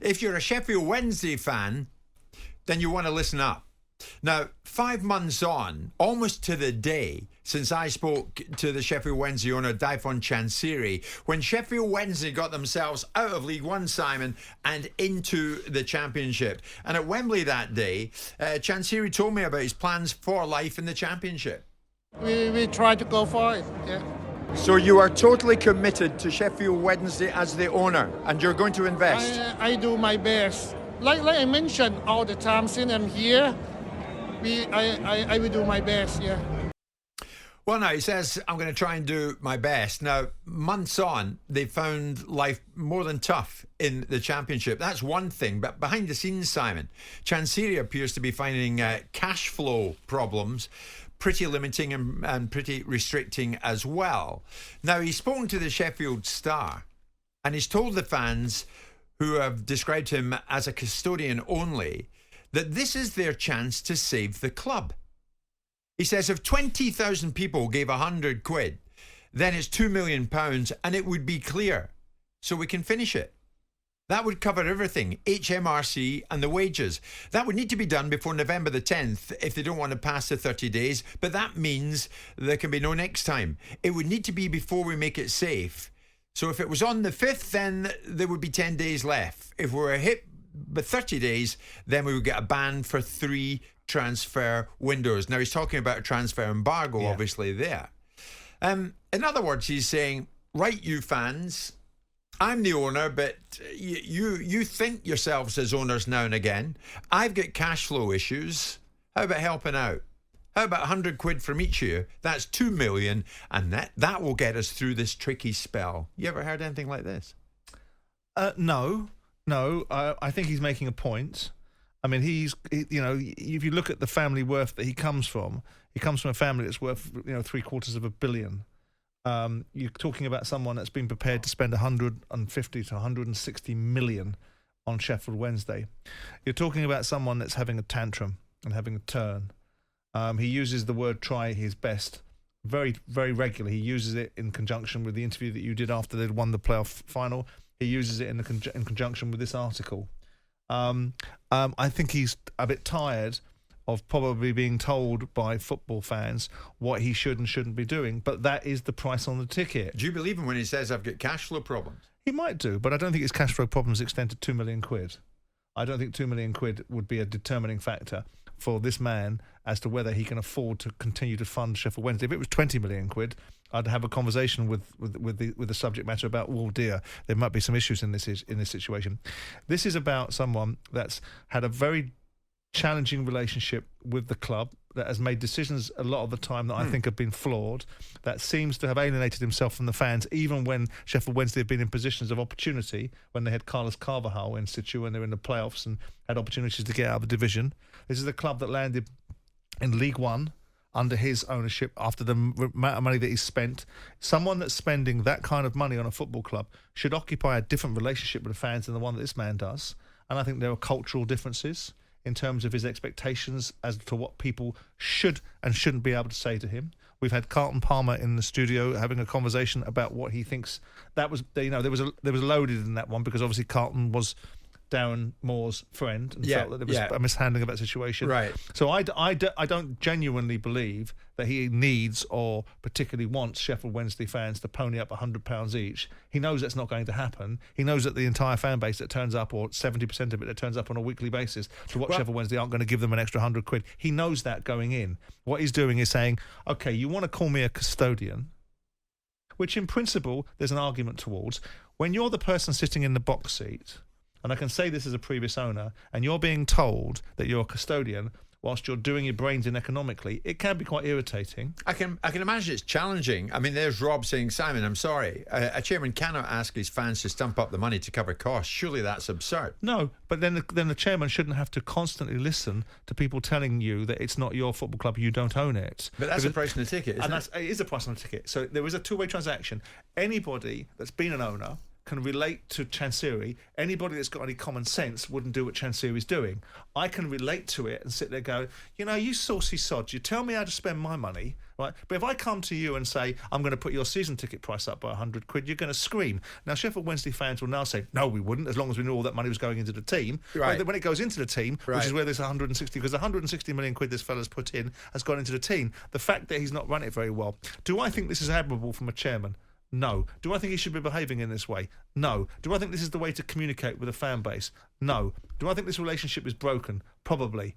if you're a Sheffield Wednesday fan, then you want to listen up. Now, 5 months on, almost to the day since I spoke to the Sheffield Wednesday owner, Dejphon Chansiri, when Sheffield Wednesday got themselves out of League One, Simon, and into the Championship. And at Wembley that day, Chansiri told me about his plans for life in the Championship. We try to go for it, yeah. So you are totally committed to Sheffield Wednesday as the owner, and you're going to invest? I do my best. Like I mentioned all the time since I'm here, I will do my best, yeah. Well, now, he says, I'm going to try and do my best. Now, months on, they found life more than tough in the Championship. That's one thing. But behind the scenes, Simon, Chansiri appears to be finding cash flow problems pretty limiting and pretty restricting as well. Now, he's spoken to the Sheffield Star, and he's told the fans who have described him as a custodian only that this is their chance to save the club. He says if 20,000 people gave 100 quid, then it's £2 million and it would be clear. So we can finish it. That would cover everything, HMRC and the wages. That would need to be done before November the 10th if they don't want to pass the 30 days. But that means there can be no next time. It would need to be before we make it safe. So if it was on the 5th, then there would be 10 days left. If we were hit by 30 days, then we would get a ban for 3 transfer windows. Now, he's talking about a transfer embargo, obviously, there. In other words, he's saying, right, you fans, I'm the owner, but you think yourselves as owners now and again. I've got cash flow issues. How about helping out? How about 100 quid from each of you? That's 2 million, and that will get us through this tricky spell. You ever heard anything like this? No. I think he's making a point. I mean, if you look at the family worth that he comes from a family that's worth, $750 million. You're talking about someone that's been prepared to spend 150 to 160 million on Sheffield Wednesday. You're talking about someone that's having a tantrum and having a turn. He uses the word try his best very, very regularly. He uses it in conjunction with the interview that you did after they'd won the playoff final. He uses it in conjunction with this article. I think he's a bit tired of probably being told by football fans what he should and shouldn't be doing, but that is the price on the ticket. Do you believe him when he says, I've got cash flow problems? He might do, but I don't think his cash flow problems extend to 2 million quid. I don't think 2 million quid would be a determining factor for this man as to whether he can afford to continue to fund Sheffield Wednesday. If it was 20 million quid, I'd have a conversation with the subject matter about, oh dear, there might be some issues in this situation. This is about someone that's had a very challenging relationship with the club, that has made decisions a lot of the time that I think have been flawed, that seems to have alienated himself from the fans, even when Sheffield Wednesday have been in positions of opportunity, when they had Carlos Carvajal in situ, when they were in the playoffs and had opportunities to get out of the division. This is the club that landed in League One under his ownership after the amount of money that he's spent. Someone that's spending that kind of money on a football club should occupy a different relationship with the fans than the one that this man does. And I think there are cultural differences in terms of his expectations as to what people should and shouldn't be able to say to him. We've had Carlton Palmer in the studio having a conversation about what he thinks. That was, there was loaded in that one because obviously Carlton was Darren Moore's friend and felt that there was a mishandling of that situation. Right. So I don't genuinely believe that he needs or particularly wants Sheffield Wednesday fans to pony up £100 each. He knows that's not going to happen. He knows that the entire fan base that turns up, or 70% of it that turns up on a weekly basis to watch Sheffield Wednesday, aren't going to give them an extra 100 quid. He knows that going in. What he's doing is saying, okay, you want to call me a custodian, which in principle there's an argument towards. When you're the person sitting in the box seat, and I can say this as a previous owner, and you're being told that you're a custodian whilst you're doing your brains in economically, it can be quite irritating. I can imagine it's challenging. I mean, there's Rob saying, Simon, I'm sorry, a chairman cannot ask his fans to stump up the money to cover costs. Surely that's absurd. No, but then the chairman shouldn't have to constantly listen to people telling you that it's not your football club, you don't own it. But that's a price on the ticket, isn't it? It is a price on the ticket. So there is a two-way transaction. Anybody that's been an owner can relate to Chansiri. Anybody that's got any common sense wouldn't do what Chansiri's doing. I can relate to it and sit there going, you saucy sod, you tell me how to spend my money, right? But if I come to you and say, I'm going to put your season ticket price up by 100 quid, you're going to scream. Now, Sheffield Wednesday fans will now say, no, we wouldn't, as long as we knew all that money was going into the team. Right. But when it goes into the team, which is where there's 160, because 160 million quid this fella's put in has gone into the team. The fact that he's not run it very well. Do I think this is admirable from a chairman? No. Do I think he should be behaving in this way? No. Do I think this is the way to communicate with a fan base? No. Do I think this relationship is broken? Probably.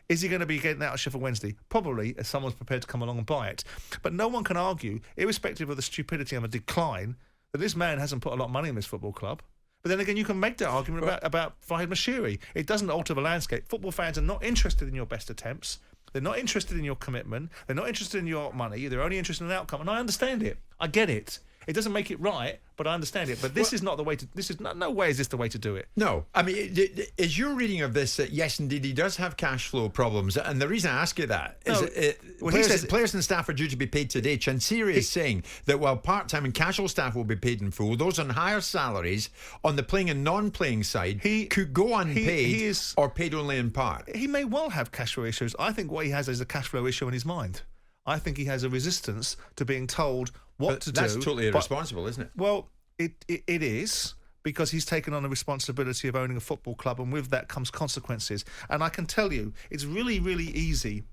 Is he going to be getting out of Sheffield Wednesday? Probably, if someone's prepared to come along and buy it. But no one can argue, irrespective of the stupidity and the decline, that this man hasn't put a lot of money in this football club. But then again, you can make that argument about Fahid Mashiri. It doesn't alter the landscape. Football fans are not interested in your best attempts. They're not interested in your commitment. They're not interested in your money. They're only interested in an outcome. And I understand it. I get it. It doesn't make it right, but I understand it. But this is not the way to. This is no way is this the way to do it. No, I mean, is your reading of this that yes, indeed, he does have cash flow problems, and the reason I ask you that is players and staff are due to be paid today. Chansiri is saying that while part-time and casual staff will be paid in full, those on higher salaries on the playing and non-playing side could go unpaid or paid only in part. He may well have cash flow issues. I think what he has is a cash flow issue in his mind. I think he has a resistance to being told what to do. That's totally irresponsible, isn't it? Well, it is, because he's taken on the responsibility of owning a football club, and with that comes consequences. And I can tell you, it's really, really easy.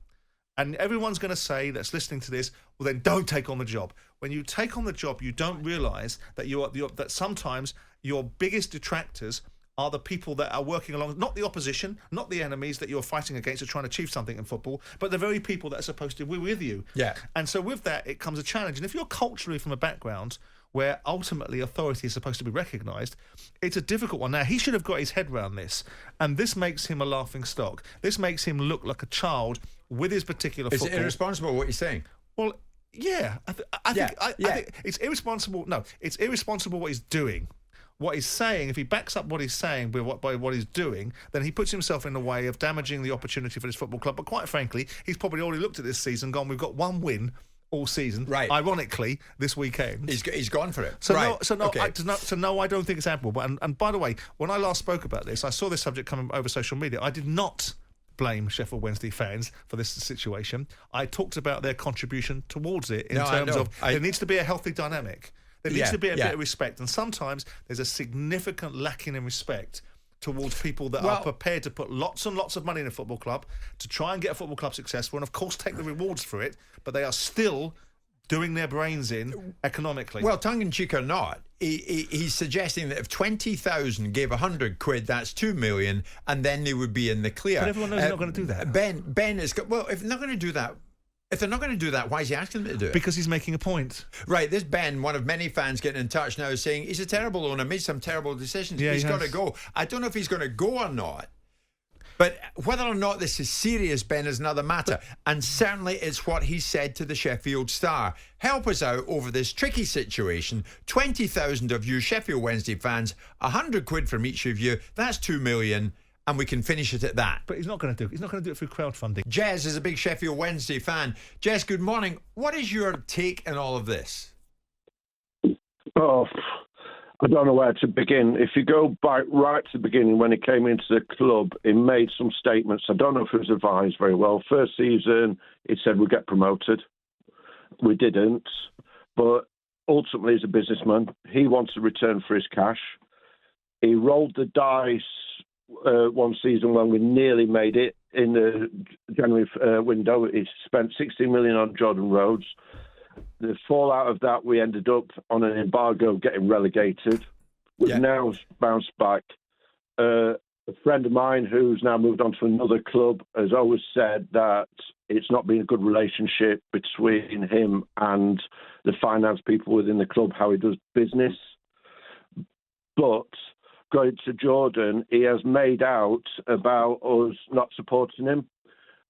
And everyone's going to say, that's listening to this, well, then don't take on the job. When you take on the job, you don't realise that that sometimes your biggest detractors are the people that are working along, not the opposition, not the enemies that you're fighting against or trying to achieve something in football, but the very people that are supposed to be with you. Yeah. And so with that, it comes a challenge. And if you're culturally from a background where ultimately authority is supposed to be recognised, it's a difficult one. Now, he should have got his head around this, and this makes him a laughing stock. This makes him look like a child with his particular football. Is it irresponsible what you're saying? Well, yeah. I think it's irresponsible. No, it's irresponsible what he's doing. What he's saying, if he backs up what he's saying by what he's doing, then he puts himself in the way of damaging the opportunity for this football club. But quite frankly, he's probably already looked at this season, gone, we've got one win all season. Right. Ironically, this weekend. He's gone for it. So right. No, I don't think it's admirable. And by the way, when I last spoke about this, I saw this subject coming over social media. I did not blame Sheffield Wednesday fans for this situation. I talked about their contribution towards it in terms of there needs to be a healthy dynamic. There needs to be a bit of respect, and sometimes there's a significant lacking in respect towards people that are prepared to put lots and lots of money in a football club to try and get a football club successful, and of course take the rewards for it, but they are still doing their brains in economically. Well, tongue-in-cheek or not, he's suggesting that if 20,000 gave 100 quid, that's 2 million, and then they would be in the clear. But everyone knows they're not going to do that. Ben is... Well, if they're not going to do that, why is he asking them to do it? Because he's making a point. Right, this Ben, one of many fans getting in touch now, saying he's a terrible owner, made some terrible decisions. Yeah, he's got to go. I don't know if he's going to go or not. But whether or not this is serious, Ben, is another matter. And certainly it's what he said to the Sheffield Star. Help us out over this tricky situation. 20,000 of you Sheffield Wednesday fans, 100 quid from each of you. That's 2 million. And we can finish it at that. But he's not going to do it. He's not going to do it through crowdfunding. Jez is a big Sheffield Wednesday fan. Jez, good morning. What is your take in all of this? Oh, I don't know where to begin. If you go back right to the beginning, when he came into the club, he made some statements. I don't know if it was advised very well. First season, he said we'd get promoted. We didn't. But ultimately, as a businessman, he wants a return for his cash. He rolled the dice one season when we nearly made it in the January window. He spent 60 million on Jordan Rhodes. The fallout of that, we ended up on an embargo getting relegated. We've now bounced back. A friend of mine who's now moved on to another club has always said that it's not been a good relationship between him and the finance people within the club, how he does business. But going to Jordan, he has made out about us not supporting him.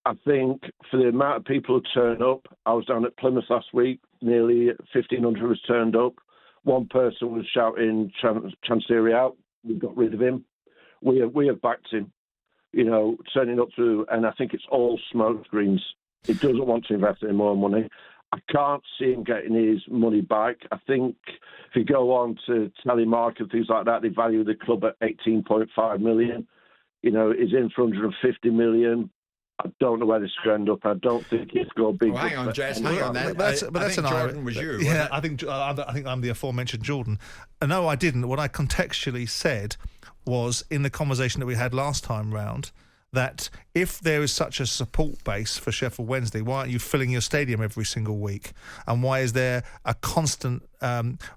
I think for the amount of people who turn up, I was down at Plymouth last week, nearly 1,500 was turned up. One person was shouting Chansiri out. We got rid of him. We have backed him, turning up through, and I think it's all smoke screens. He doesn't want to invest any more money. I can't see him getting his money back. I think if you go on to telemark and things like that, they value the club at 18.5 million. You know, he's in for 150 million. I don't know where this will end up. I don't think it's going to be. Oh, hang on, Jess. Hang on. Then. That's an Jordan was you. Yeah, I think I'm the aforementioned Jordan. No, I didn't. What I contextually said was in the conversation that we had last time round, that if there is such a support base for Sheffield Wednesday, why aren't you filling your stadium every single week? And why is there a constant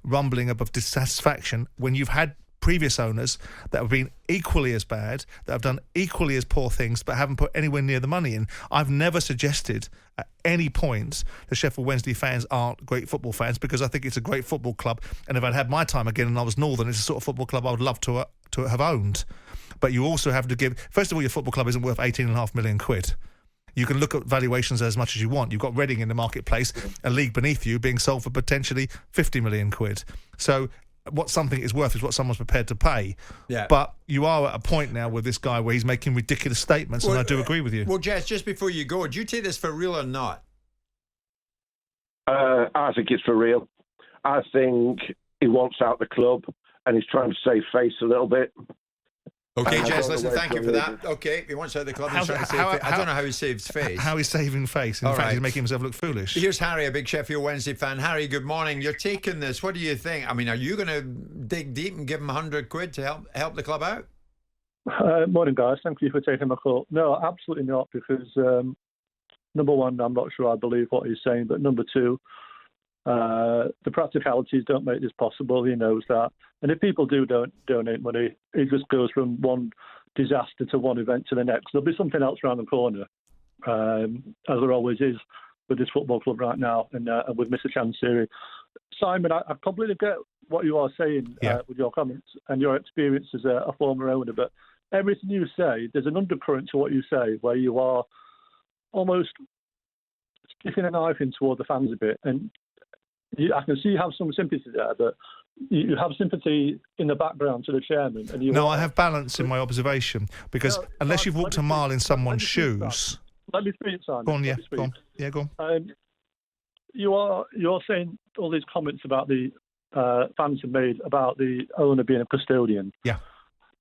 rumbling of dissatisfaction when you've had previous owners that have been equally as bad, that have done equally as poor things, but haven't put anywhere near the money in? I've never suggested at any point the Sheffield Wednesday fans aren't great football fans, because I think it's a great football club, and if I'd had my time again and I was Northern, it's the sort of football club I would love to have owned. But you also have to give, first of all, your football club isn't worth 18.5 million quid. You can look at valuations as much as you want. You've got Reading in the marketplace, a league beneath you, being sold for potentially 50 million quid. So what something is worth is what someone's prepared to pay. Yeah. But you are at a point now with this guy where he's making ridiculous statements, and I do agree with you. Well, Jess, just before you go, do you take this for real or not? I think it's for real. I think he wants out the club and he's trying to save face a little bit. Okay, Jess, listen, thank you for that. Okay, he wants out the club. I don't know how he saves face. How he's saving face. In fact, he's making himself look foolish. Here's Harry, a big Sheffield Wednesday fan. Harry, good morning. You're taking this. What do you think? I mean, are you going to dig deep and give him 100 quid to help the club out? Morning, guys. Thank you for taking my call. No, absolutely not, because number one, I'm not sure I believe what he's saying, but number two, the practicalities don't make this possible. He knows that. And if people don't donate money, it just goes from one disaster to one event to the next. There'll be something else around the corner, as there always is with this football club right now, and with Mr. Chansiri. Simon, I completely get what you are saying with your comments and your experience as a former owner, but everything you say, there's an undercurrent to what you say, where you are almost sticking a knife in toward the fans a bit. And I can see you have some sympathy there, but you have sympathy in the background to the chairman. And I have balance in my observation, because unless you've walked a mile in someone's shoes... Let me speak, Simon. Go on, yeah, go on. Yeah, go on. You're saying all these comments about the fans have made about the owner being a custodian. Yeah.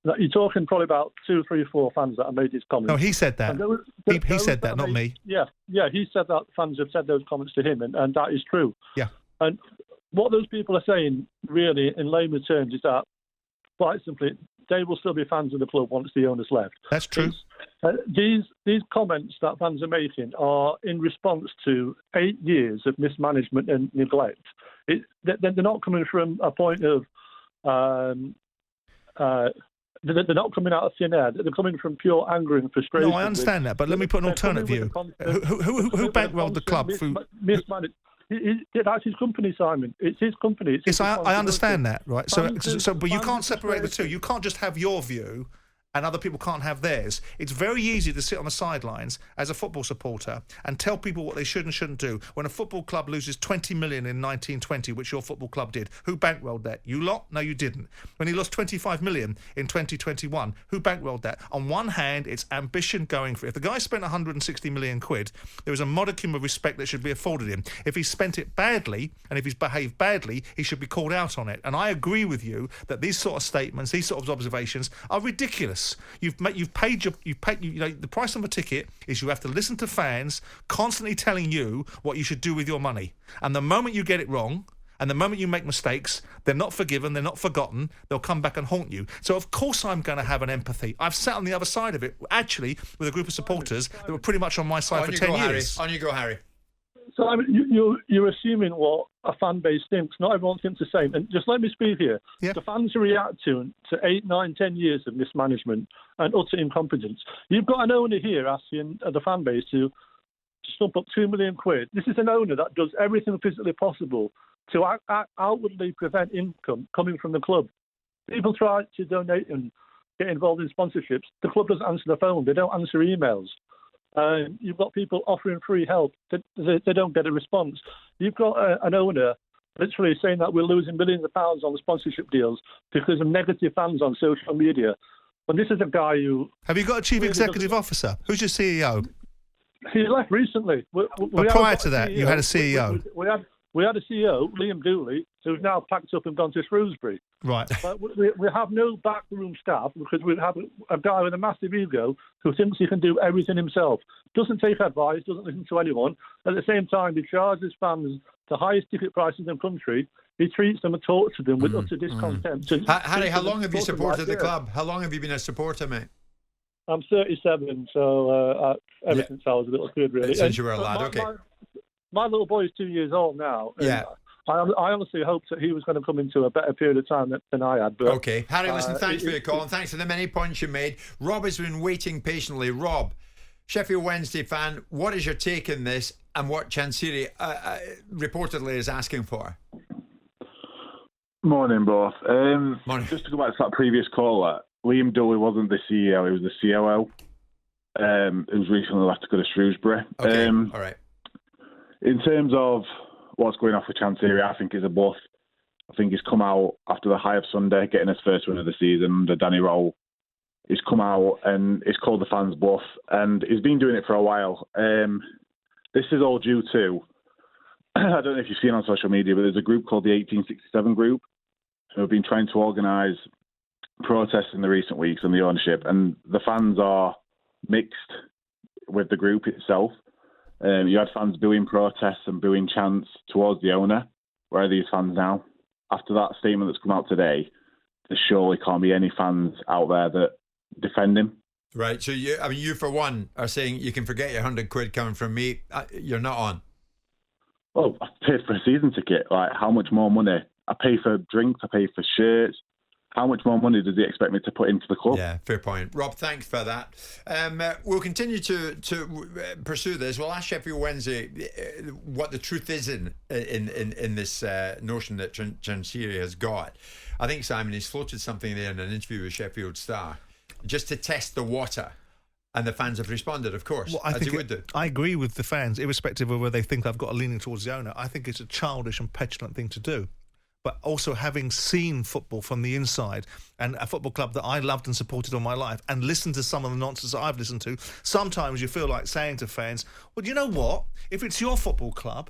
You're talking probably about 2, 3, 4 fans that have made these comments. No, he said that. He said that, not me. Yeah, he said that fans have said those comments to him, and that is true. Yeah. And what those people are saying, really, in layman's terms, is that, quite simply, they will still be fans of the club once the owner's left. That's true. These comments that fans are making are in response to 8 years of mismanagement and neglect. They're not coming from a point of... they're not coming out of thin air. They're coming from pure anger and frustration. No, I understand that, but let me put an alternate view. Who bankrolled the club through... That's his company, Simon. It's his company. Yes, I understand that, right? So, but you can't separate the two. You can't just have your view and other people can't have theirs. It's very easy to sit on the sidelines as a football supporter and tell people what they should and shouldn't do. When a football club loses 20 million in 1920, which your football club did, who bankrolled that? You lot? No, you didn't. When he lost 25 million in 2021, who bankrolled that? On one hand, it's ambition going for it. If the guy spent 160 million quid, there is a modicum of respect that should be afforded him. If he spent it badly and if he's behaved badly, he should be called out on it. And I agree with you that these sort of statements, these sort of observations are ridiculous. You've paid the price of a ticket is you have to listen to fans constantly telling you what you should do with your money. And the moment you get it wrong, and the moment you make mistakes, they're not forgiven, they're not forgotten, they'll come back and haunt you. So of course I'm going to have an empathy. I've sat on the other side of it, actually, with a group of supporters that were pretty much on my side for 10 years. On you go, Harry. So you're assuming what a fan base thinks. Not everyone thinks the same. And just let me speak here. Yeah. The fans react to 8, 9, 10 years of mismanagement and utter incompetence. You've got an owner here asking the fan base to stump up 2 million quid. This is an owner that does everything physically possible to outwardly prevent income coming from the club. People try to donate and get involved in sponsorships. The club doesn't answer the phone. They don't answer emails. You've got people offering free help. They don't get a response. You've got an owner literally saying that we're losing millions of pounds on sponsorship deals because of negative fans on social media. And this is a guy who... Have you got a chief executive officer? Who's your CEO? He left recently. But prior to that, you had a CEO. We had a CEO, Liam Dooley, who's now packed up and gone to Shrewsbury. Right. But we have no backroom staff because we have a guy with a massive ego who thinks he can do everything himself. Doesn't take advice, doesn't listen to anyone. At the same time, he charges fans the highest ticket prices in the country. He treats them and tortures them with utter discontent. Harry, how long have you supported the club? How long have you been a supporter, mate? I'm 37, so ever since I was a little kid, really. Since you were a lad, okay. My little boy is 2 years old now. Yeah. I honestly hoped that he was going to come into a better period of time than I had. But, okay. Harry, listen, thanks for your call and thanks for the many points you made. Rob has been waiting patiently. Rob, Sheffield Wednesday fan, what is your take on this and what Chansiri reportedly is asking for? Morning, both. Morning. Just to go back to that previous caller, Liam Dooley wasn't the CEO, he was the COO. It was recently left to go to Shrewsbury. Okay, all right. In terms of what's going off with Chansiri, I think it's a bluff. I think he's come out after the high of Sunday, getting his first win of the season under Danny Roll. He's come out and he's called the fans bluff, and he's been doing it for a while. This is all due to, I don't know if you've seen on social media, but there's a group called the 1867 Group who have been trying to organise protests in the recent weeks on the ownership, and the fans are mixed with the group itself. You had fans booing protests and booing chants towards the owner. Where are these fans now? After that statement that's come out today, there surely can't be any fans out there that defend him. Right. So you for one are saying you can forget your £100 coming from me. You're not on. Well, I paid for a season ticket. Like, how much more money? I pay for drinks. I pay for shirts. How much more money does he expect me to put into the club? Yeah, fair point. Rob, thanks for that. We'll continue to pursue this. We'll ask Sheffield Wednesday what the truth is in this notion that Chansiri has got. I think, Simon, he's floated something there in an interview with Sheffield Star just to test the water. And the fans have responded, of course, well, as he would do. I agree with the fans, irrespective of whether they think I've got a leaning towards the owner. I think it's a childish and petulant thing to do. But also having seen football from the inside and a football club that I loved and supported all my life and listened to some of the nonsense that I've listened to, sometimes you feel like saying to fans, well, you know what? If it's your football club,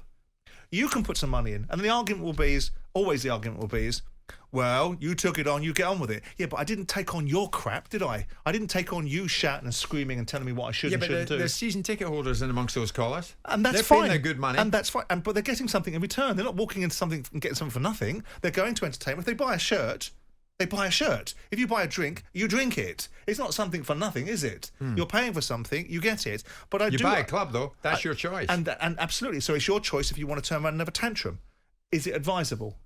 you can put some money in. And the argument will be well, you took it on, you get on with it. Yeah, but I didn't take on your crap, did I? I didn't take on you shouting and screaming and telling me what I should and shouldn't do. There's season ticket holders in amongst those callers. And that's they're fine. They're paying their good money. And that's fine. But they're getting something in return. They're not walking into something and getting something for nothing. They're going to entertainment. If they buy a shirt, they buy a shirt. If you buy a drink, you drink it. It's not something for nothing, is it? You're paying for something, you get it. But you buy a club, though. That's your choice. And absolutely. So it's your choice if you want to turn around and have a tantrum. Is it advisable?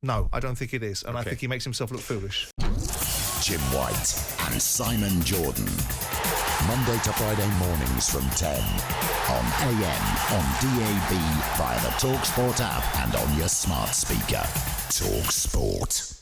No, I don't think it is. And I think he makes himself look foolish. Jim White and Simon Jordan. Monday to Friday mornings from 10 on AM, on DAB, via the TalkSPORT app and on your smart speaker. TalkSPORT.